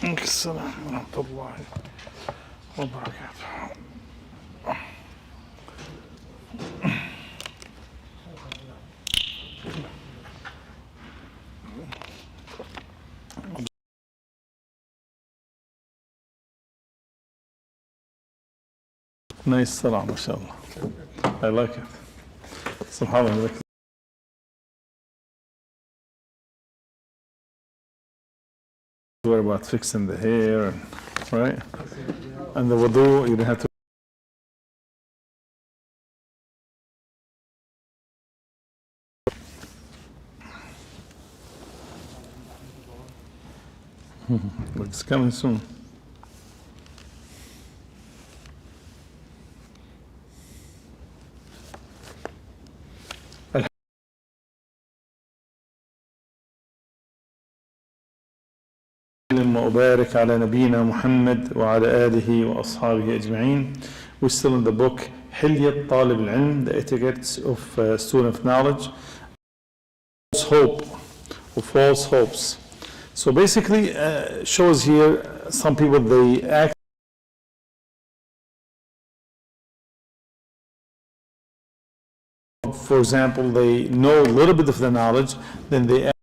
السلام ورحمة الله وبركاته. Nice salam, mashallah. I like it. SubhanAllah. Worry about fixing the hair, right? And the wudu, you don't have to. But it's coming soon. وبارك على نبينا محمد وعلى آله وأصحابه أجمعين. We're still in the book حلية طالب العلم, the etiquettes of student of knowledge. False hope or false hopes. So basically shows here some people they act. For example, they know a little bit of the knowledge, then they act.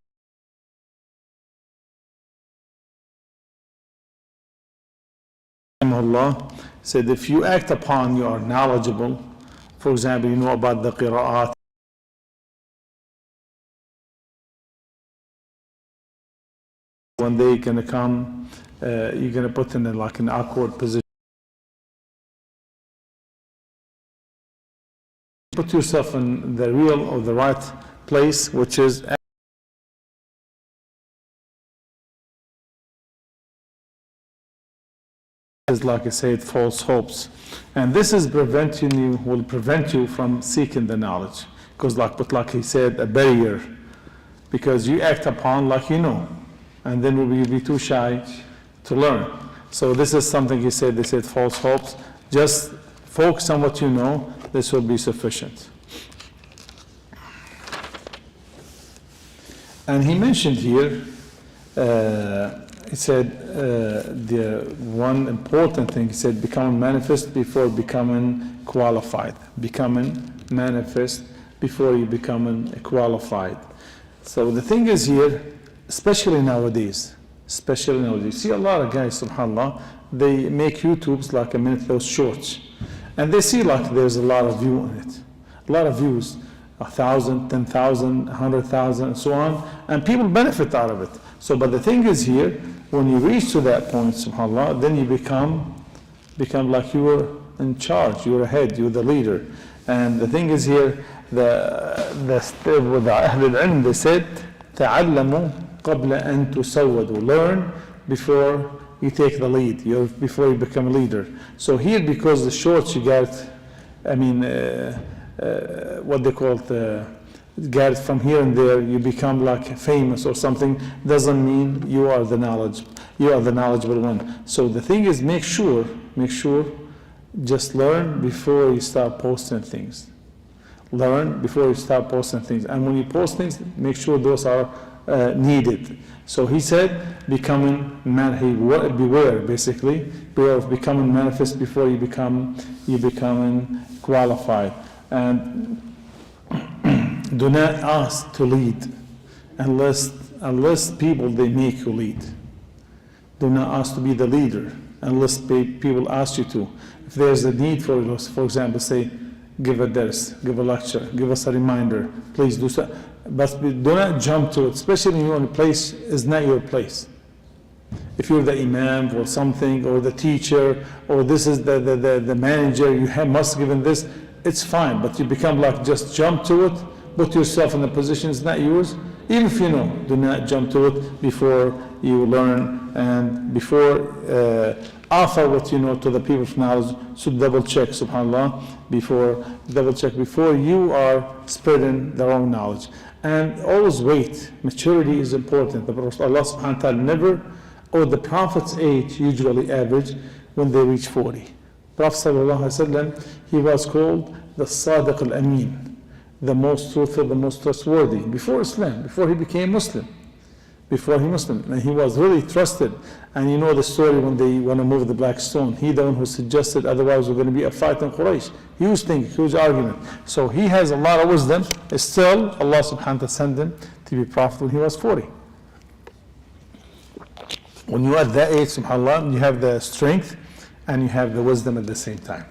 Allah said if you act upon you are knowledgeable, for example, you know about the qira'at, when they're going to come, you're going to put them in like an awkward position. Put yourself in the real or the right place, which is like I said, false hopes. And this is will prevent you from seeking the knowledge. Because like he said, a barrier. Because you act upon like you know. And then you'll be too shy to learn. So this is something he said, they said false hopes. Just focus on what you know, this will be sufficient. And he mentioned here, he said the one important thing, he said becoming manifest before becoming qualified. Becoming manifest before you becoming qualified. So the thing is here, especially nowadays, you see a lot of guys, subhanAllah, they make YouTubes like a minute, those shorts. And they see like there's a lot of view in it. A lot of views, 1,000, 10,000, 100,000, and so on. And people benefit out of it. So, but the thing is here, when you reach to that point, subhanAllah, then you become like you were in charge, you're ahead, you're the leader. And the thing is here, the step with the Ahl al-Ilm, they said, تَعَلَّمُوا قَبْلَ أَن تُسَوَّدُوا. Learn before you take the lead, before you become a leader. So here, because the shorts you got, what they call it, get it from here and there, you become like famous or something, doesn't mean you are the knowledgeable one. So the thing is, make sure, just learn before you start posting things. Learn before you start posting things. And when you post things, make sure those are needed. So he said, beware, basically, beware of becoming manifest before you becoming qualified. And do not ask to lead unless people they make you lead. Do not ask to be the leader unless people ask you to. If there's a need for example, say, give a dars, give a lecture, give us a reminder, please do so. But do not jump to it, especially when you're in a place is not your place. If you're the imam or something, or the teacher, or this is the manager, you must give in this, it's fine, but you become like just jump to it, put yourself in a position it's not yours. Even if you know, do not jump to it before you learn, and before offer what you know to the people of knowledge. So double check, subhanAllah, before you are spreading the wrong knowledge. And always wait. Maturity is important. The Prophet Allah subhanahu wa ta'ala never, or the Prophet's age usually average when they reach 40. Prophet sallallahu alaihi wasallam, he was called the Sadiq al-Amin, the most truthful, the most trustworthy, before Islam, before he became Muslim. before he Muslim. And he was really trusted. And you know the story when they want to move the black stone. He the one who suggested, otherwise we're going to be a fight in Quraysh. Huge thing, huge argument. So he has a lot of wisdom. Still, Allah subhanahu wa ta'ala sent him to be prophet when he was 40. When you're at that age, subhanAllah, you have the strength and you have the wisdom at the same time.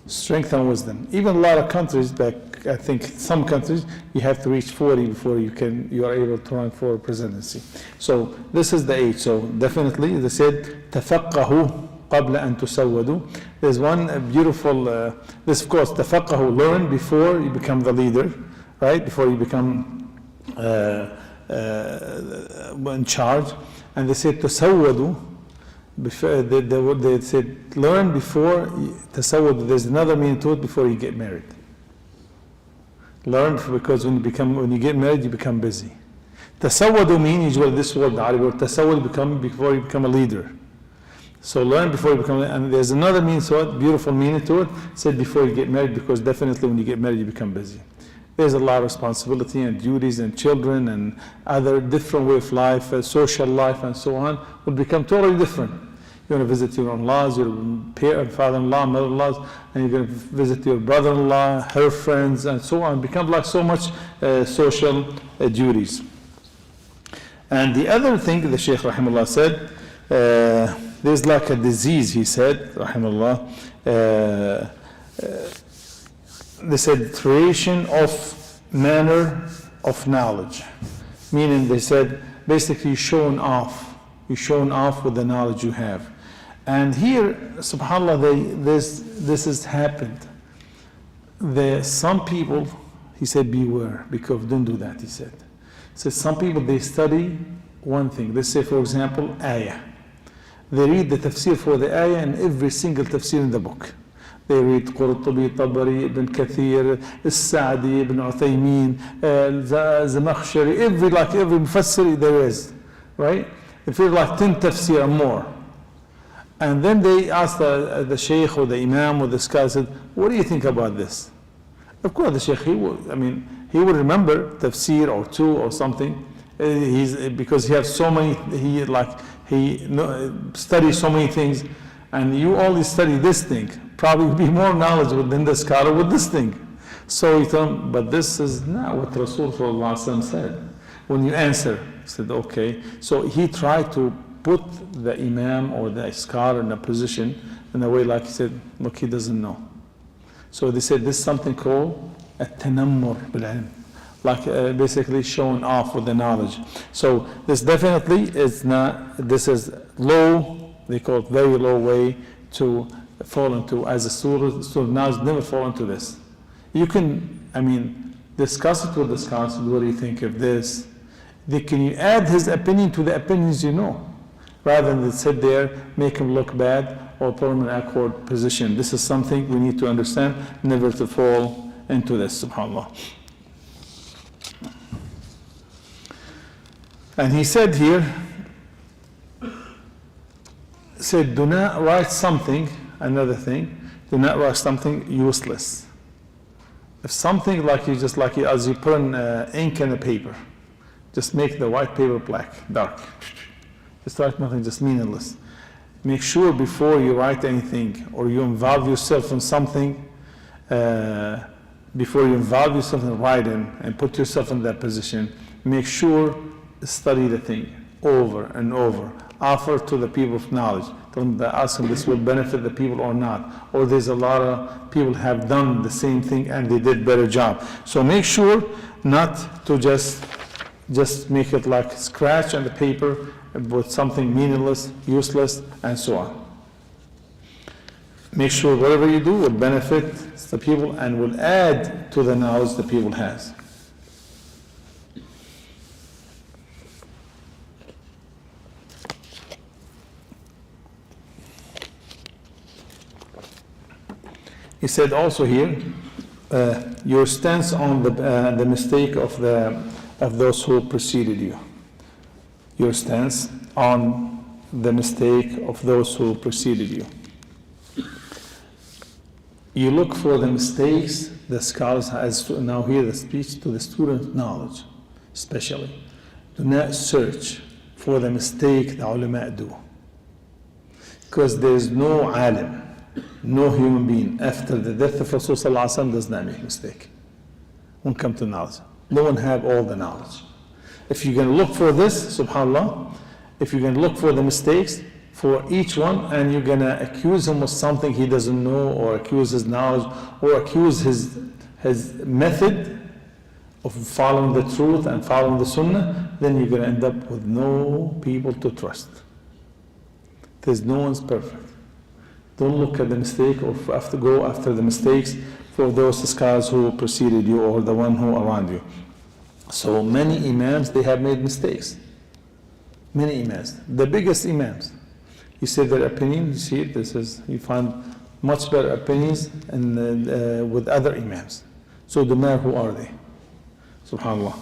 Strength and wisdom. Even a lot of countries, like I think some countries, you have to reach 40 before you are able to run for presidency. So this is the age. So definitely, they said, تَفَقَّهُ قَبْلَ أَن تُسَوَّدُوا. There's one beautiful, this of course, تَفَقَّهُ, learn before you become the leader, right? Before you become in charge. And they said, تَسَوَّدُوا. They said, learn before tasawwud. There's another meaning to it, before you get married. Learn, because when you get married, you become busy. Tasawwud means usually this word, the Arabic word, tasawwud, before you become a leader. So learn before you become, and there's another meaning to it, beautiful meaning to it, said before you get married, because definitely when you get married, you become busy. There's a lot of responsibility and duties and children and other different way of life, social life and so on, will become totally different. You're going to visit your in-laws, your father-in-law, mother-in-laws, and you're going to visit your brother-in-law, her friends, and so on. Become like so much social duties. And the other thing the Shaykh rahimahullah said, there's like a disease, he said, rahimahullah, they said deterioration of manner of knowledge. Meaning they said, basically you're showing off with the knowledge you have. And here, subhanAllah, this has happened. Some people, he said, beware, because don't do that, he said. He said, some people, they study one thing. Let's say, for example, ayah. They read the tafsir for the ayah and every single tafsir in the book. They read Qurtubi, Tabari, Ibn Kathir, As-Sa'di, Ibn Uthaymeen, Zamakhshari, every Mufassiri there is, right? If you're like 10 tafsir or more. And then they asked the Shaykh or the Imam or the scholar, said, what do you think about this? Of course, the Shaykh, he would remember tafsir or two or something, because he has so many, he studies so many things, and you only study this thing. Probably would be more knowledgeable than the scholar with this thing. So he told him, but this is not what Rasulullah said. When you answer, he said, okay. So he tried to put the Imam or the scholar in a position in a way like he said, look, he doesn't know. So they said this is something called at-tanammur bil-ilm, like basically showing off with the knowledge. So this definitely is not, this is low, they call it very low way to fall into. As a student of knowledge, never fall into this. You can, discuss it with the scholars. What do you think of this? Can you add his opinion to the opinions you know, rather than sit there, make him look bad, or put him in an awkward position. This is something we need to understand, never to fall into this, subhanAllah. And he said here, said, do not write something, another thing, do not write something useless. If something as you put in ink in a paper, just make the white paper black, dark. Just write nothing, just meaningless. Make sure before you write anything or you involve yourself in something, before you involve yourself in writing and put yourself in that position, make sure study the thing over and over. Offer to the people of knowledge. Ask them this will benefit the people or not. Or there's a lot of people have done the same thing and they did better job. So make sure not to just make it like scratch on the paper with something meaningless, useless, and so on. Make sure whatever you do will benefit the people and will add to the knowledge the people has. He said also here, your stance on the mistake of those who preceded you. Your stance on the mistake of those who preceded you. You look for the mistakes the scholars, as now here the speech to the student knowledge, especially. Do not search for the mistake the ulama do. Because there is no alim, no human being after the death of Rasulullah does not make mistake when it comes to knowledge. No one have all the knowledge. If you're going to look for this, subhanAllah, if you're going to look for the mistakes for each one and you're going to accuse him of something he doesn't know, or accuse his knowledge, or accuse his method of following the truth and following the sunnah, then you're going to end up with no people to trust. There's no one's perfect. Don't look at the mistake or have to go after the mistakes for those scholars who preceded you or the one who around you. So many imams, they have made mistakes. Many imams. The biggest imams. You say their opinion, you see it, you find much better opinions with other imams. So no matter who are they. SubhanAllah.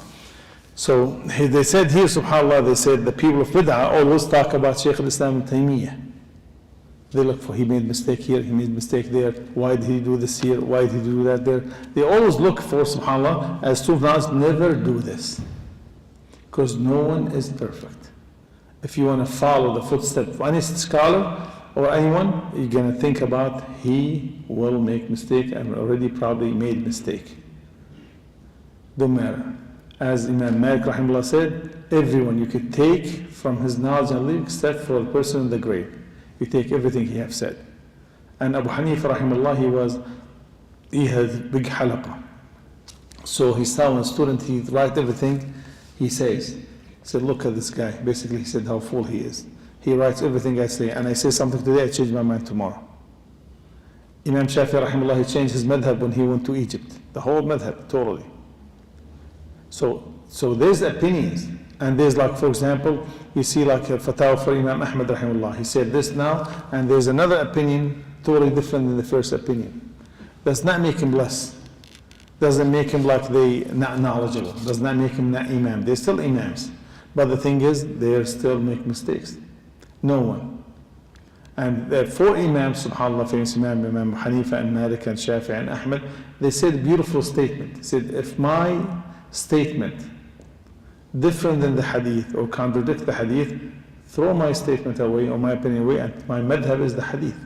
So they said here, subhanAllah, they said the people of Bid'ah always talk about Shaykh al-Islam ibn Taymiyyah. They look for, he made mistake here, he made mistake there, why did he do this here, why did he do that there? They always look for, subhanAllah, as students, never do this. Because no one is perfect. If you want to follow the footsteps of any scholar or anyone, you're going to think about he will make mistake and already probably made mistake. Don't matter. As Imam Malik rahimahullah said, everyone you could take from his knowledge and leave except for the person in the grave. You take everything he have said. And Abu Hanifa rahimahullah, he had big halaqah. So he saw when a student, he write everything he says. He said, look at this guy. Basically he said how fool he is. He writes everything I say, and I say something today, I change my mind tomorrow. Imam Shafi rahimahullah, he changed his madhab when he went to Egypt. The whole madhab, totally. So there's opinions, and there's like, for example, you see like a fatwa for Imam Ahmad rahimahullah. He said this now, and there's another opinion totally different than the first opinion. Does not make him less. Doesn't make him like they not knowledgeable. Does not make him not imam. They're still imams. But the thing is, they still make mistakes. No one. And there are four imams, subhanAllah, famous Imam Hanifa and Malik and Shafi and Ahmad, they said a beautiful statement. They said, if my statement different than the hadith or contradict the hadith, throw my statement away or my opinion away, and my madhab is the hadith.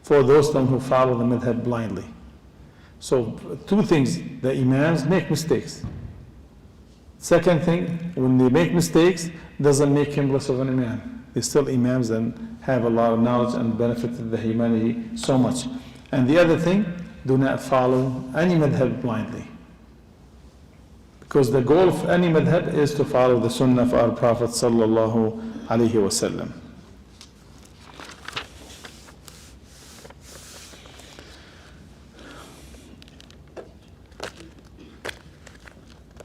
For those who follow the madhab blindly. So two things, the imams make mistakes. Second thing, when they make mistakes, doesn't make him less of an imam. They're still imams and have a lot of knowledge and benefited the humanity so much. And the other thing, do not follow any madhab blindly. Because the goal of any madhab is to follow the sunnah of our Prophet sallallahu alaihi wasallam.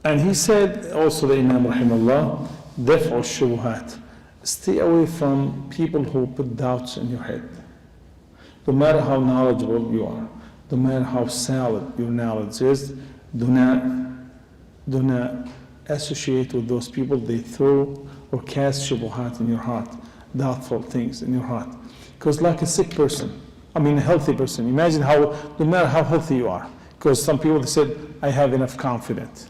And he said, also the Imam rahimahullah, daf'u shubuhat. Stay away from people who put doubts in your head. No matter how knowledgeable you are, no matter how solid your knowledge is, do not associate with those people. They throw or cast shubuhat in your heart, doubtful things in your heart. Because like a sick person, a healthy person, imagine how, no matter how healthy you are, because some people said, I have enough confidence.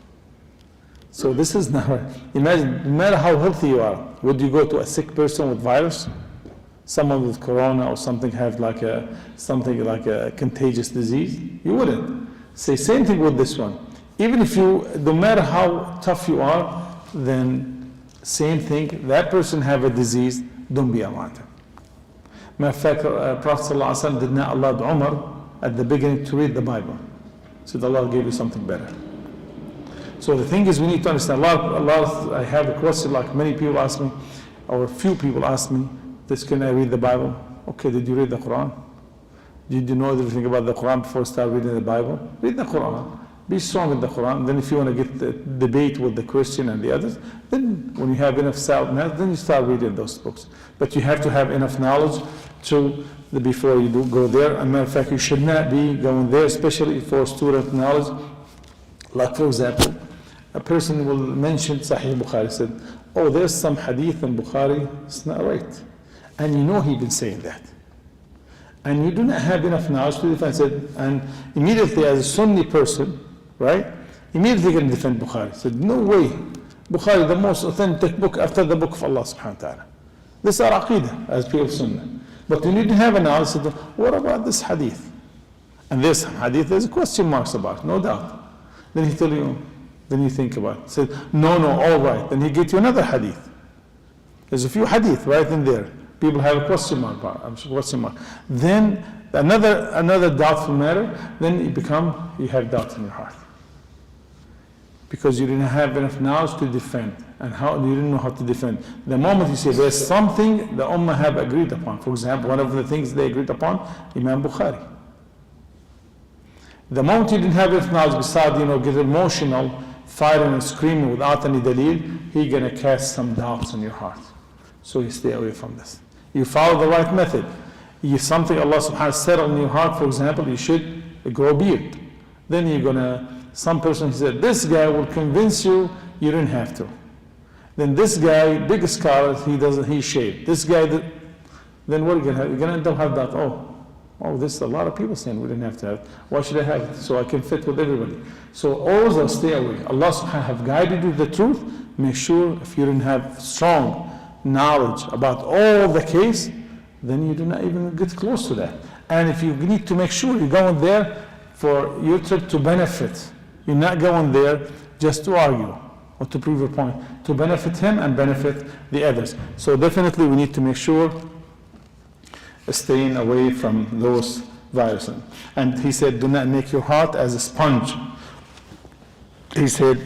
So this is not right. Imagine, no matter how healthy you are, would you go to a sick person with virus? Someone with corona or something have something like a contagious disease? You wouldn't. Say same thing with this one. Even if you, no matter how tough you are, then same thing, that person have a disease, don't be around him. Matter of fact, Prophet ﷺ did not allow Umar at the beginning to read the Bible. He said, Allah gave you something better. So the thing is, we need to understand, I have a question, like many people ask me, or a few people ask me, can I read the Bible? Okay, did you read the Quran? Did you know everything about the Quran before you start reading the Bible? Read the Quran. Be strong in the Quran. Then if you want to get the debate with the Christian and the others, then when you have enough sound knowledge, then you start reading those books. But you have to have enough knowledge before you go there. As a matter of fact, you should not be going there, especially for student knowledge. Like for example, a person will mention Sahih Bukhari, said, oh, there's some hadith in Bukhari, it's not right. And you know he's been saying that. And you do not have enough knowledge to defend it. And immediately as a Sunni person, right, immediately going to defend Bukhari. Said, no way, Bukhari, the most authentic book after the book of Allah subhanahu wa ta'ala. This is our aqidah as people of Sunnah. But you need to have analysis of what about this hadith? And this hadith, there's question marks about it, no doubt. Then he tell you, then you think about it. Say, no, all right. Then he get you another hadith. There's a few hadith right in there. People have a question mark about it. Then another doubtful matter, then you have doubt in your heart. Because you didn't have enough knowledge to defend, and you didn't know how to defend. The moment you say there's something the Ummah have agreed upon, for example, one of the things they agreed upon, Imam Bukhari. The moment you didn't have enough knowledge, besides, get emotional, fighting and screaming without any dalil, he's going to cast some doubts in your heart. So you stay away from this. You follow the right method. Something Allah subhanahu wa ta'ala said in your heart, for example, you should grow a beard. Then you're going to, some person said, this guy will convince you, you didn't have to. Then this guy, big scholar, he shaved. This guy, then what are you going to have? You're going to end up have that, this is a lot of people saying we didn't have to have it. Why should I have it? So I can fit with everybody. So always stay away. Allah subhanahu wa ta'ala have guided you to the truth. Make sure if you didn't have strong knowledge about all the case, then you do not even get close to that. And if you need to make sure you're going there for your trip to benefit, you're not going there just to argue or to prove your point, to benefit him and benefit the others. So definitely we need to make sure staying away from those viruses. And he said, do not make your heart as a sponge. He said,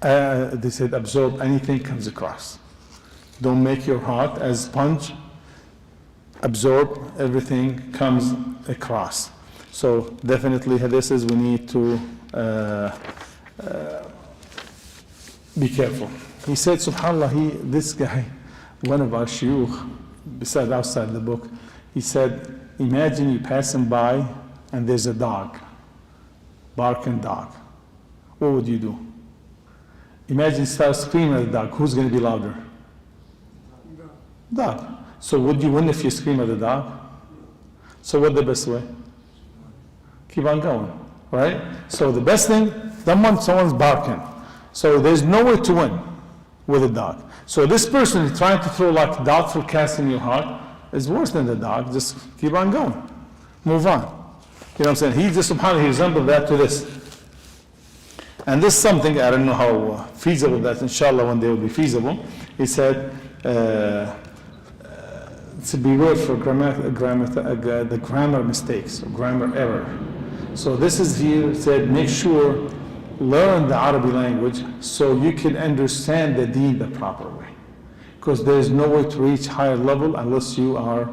absorb anything comes across. Don't make your heart as a sponge. Absorb everything comes across. So definitely this is, we need to be careful. He said, subhanAllah, this guy, one of our shuyukh, besides outside the book, he said, imagine you passing by and there's a dog, barking dog. What would you do? Imagine you start screaming at the dog. Who's going to be louder? Dog. So would you win if you scream at the dog? So what's the best way? Keep on going, right? So the best thing, someone's barking. So there's no way to win with a dog. So this person is trying to throw like doubtful cast in your heart is worse than the dog. Just keep on going. Move on. You know what I'm saying? He just subhanAllah, he resembled that to this. And this is something, I don't know how feasible that, inshallah, one day will be feasible. He said, to beware for the grammar mistakes, or grammar error. So this is here, said, make sure, learn the Arabic language so you can understand the deen the proper way. Because there is no way to reach higher level unless you are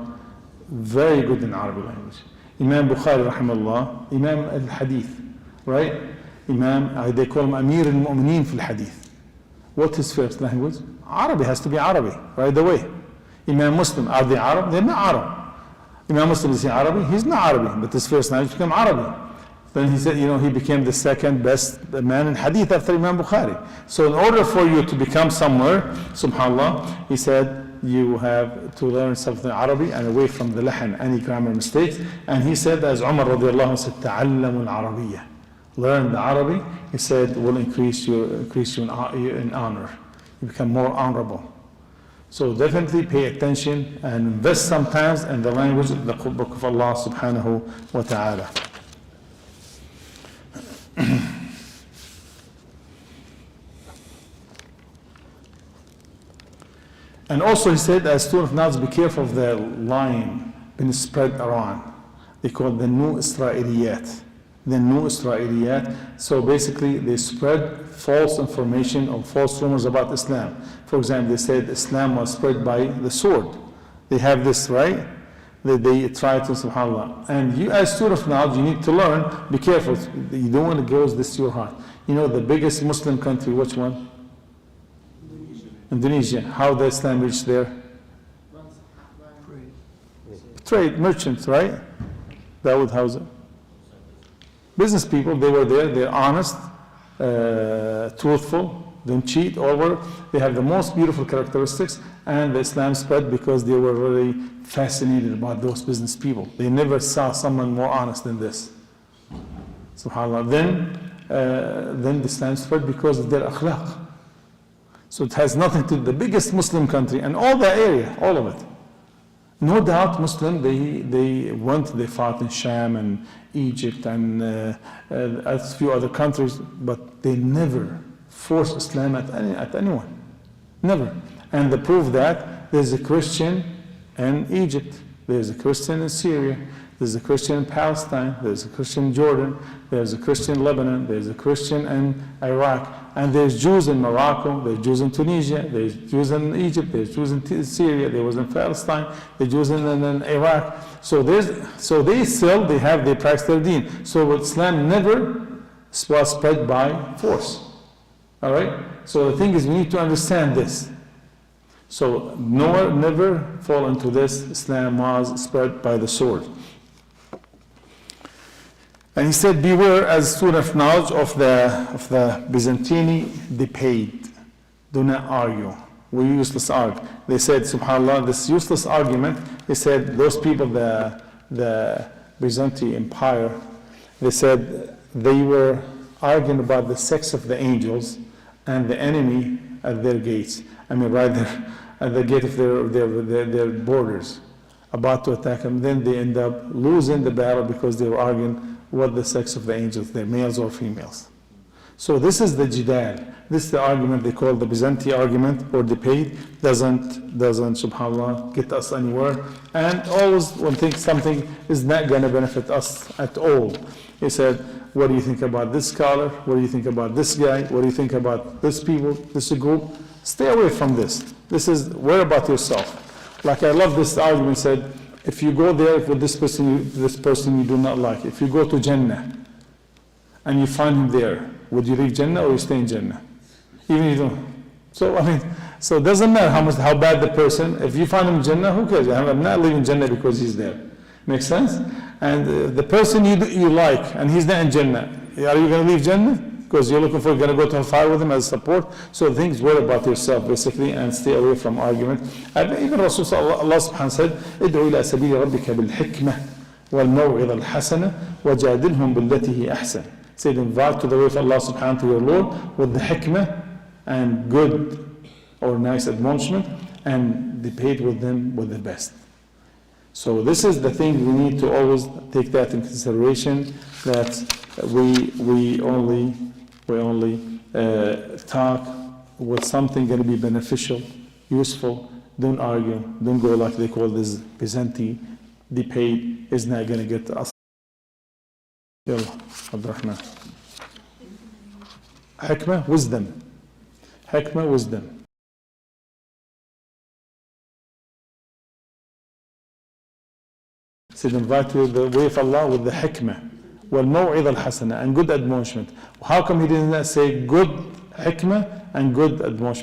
very good in Arabic language. Imam Bukhari, rahimahullah, Imam al-Hadith, right? They call him Amir al-Mu'mineen fil Hadith. What is first language? Arabic has to be Arabic, right away. Imam Muslim, are they Arab? They're not Arab. Imam Muslim, is he Arabic? He's not Arabic, but his first language became Arabic. Then he said, he became the second best man in Hadith after Imam Bukhari. So in order for you to become somewhere, subhanAllah, he said, you have to learn something Arabic and away from the lahan, any grammar mistakes. And he said, as Umar radiallahu anhu said, ta'allamu al-Arabiyyah. Learn the Arabic, he said, will increase you in honor. You become more honorable. So definitely pay attention and invest sometimes in the language of the book of Allah subhanahu wa ta'ala. And also he said, as student of knowledge, be careful of the lying being spread around. They call it the new Israeliyat. The new Israeliyat. So basically they spread false information or false rumors about Islam. For example, they said Islam was spread by the sword. They have this, right? They try to, subhanAllah. And you as student of knowledge, you need to learn, be careful. You don't want to go this to your heart. The biggest Muslim country, which one? Indonesia. How did Islam reach there? Trade, merchants, right? Dawood Hausa. Business people, they were there, they're honest, truthful, don't cheat, or they have the most beautiful characteristics, and the Islam spread because they were really fascinated about those business people. They never saw someone more honest than this. SubhanAllah. Then the Islam spread because of their akhlaq. So it has nothing to do, the biggest Muslim country and all that area, all of it. No doubt Muslim, they fought in Sham and Egypt and a few other countries, but they never forced Islam at anyone. Never. And the proof that there's a Christian in Egypt, there's a Christian in Syria, there's a Christian in Palestine, there's a Christian in Jordan, there's a Christian in Lebanon, there's a Christian in Iraq, and there's Jews in Morocco, there's Jews in Tunisia, there's Jews in Egypt, there's Jews in Syria, there was in Palestine, there's Jews in Iraq. So they practice their deen. So Islam never was spread by force. All right? So the thing is, we need to understand this. So never fall into this. Islam was spread by the sword. And he said, beware as student of knowledge of the Byzantine debate. Do not argue. We useless argue. They said, subhanAllah, this useless argument, they said, those people, the Byzantine Empire, they said they were arguing about the sex of the angels and the enemy at their gates. I mean, right there at the gate of their borders, about to attack them. Then they end up losing the battle because they were arguing what the sex of the angels, they're males or females. So this is the jidal. This is the argument they call the Byzantine argument or debate. Doesn't subhanAllah get us anywhere. And always one thinks something is not going to benefit us at all. He said, what do you think about this scholar? What do you think about this guy? What do you think about this people, this group? Stay away from this. This is, worry about yourself. Like I love this argument said, if you go there with this person you do not like, if you go to Jannah and you find him there, would you leave Jannah or you stay in Jannah? Even if you don't. So I mean, so it doesn't matter how bad the person. If you find him in Jannah, who cares? I'm not leaving Jannah because he's there. Makes sense? And the person you like and he's not in Jannah, are you going to leave Jannah? Because you're looking for, you're going to go to fire with him as support. So things, worry about yourself basically and stay away from argument. And even Rasulullah Allah subhanahu wa ta'ala said, ادعو إلى سبيل ربك بالحكمة والموعظة الحسنة وجادلهم بالتي هي أحسن. Said, invite to the way of Allah subhanahu wa ta'ala, to your Lord, with the hikmah and good or nice admonishment, and debate with them with the best. So this is the thing we need to always take that in consideration, that we only talk with something going to be beneficial, useful. Don't argue. Don't go like they call this Byzantine debate. Is not going to get us. Yalla, Abdurrahman. Hikmah, wisdom. Hikmah, wisdom. Said, invite to the way of Allah with the hikmah. وَالْمَوْعِظَ الْحَسَنَةِ and good admonishment. How come he didn't say good hikmah and good admonishment?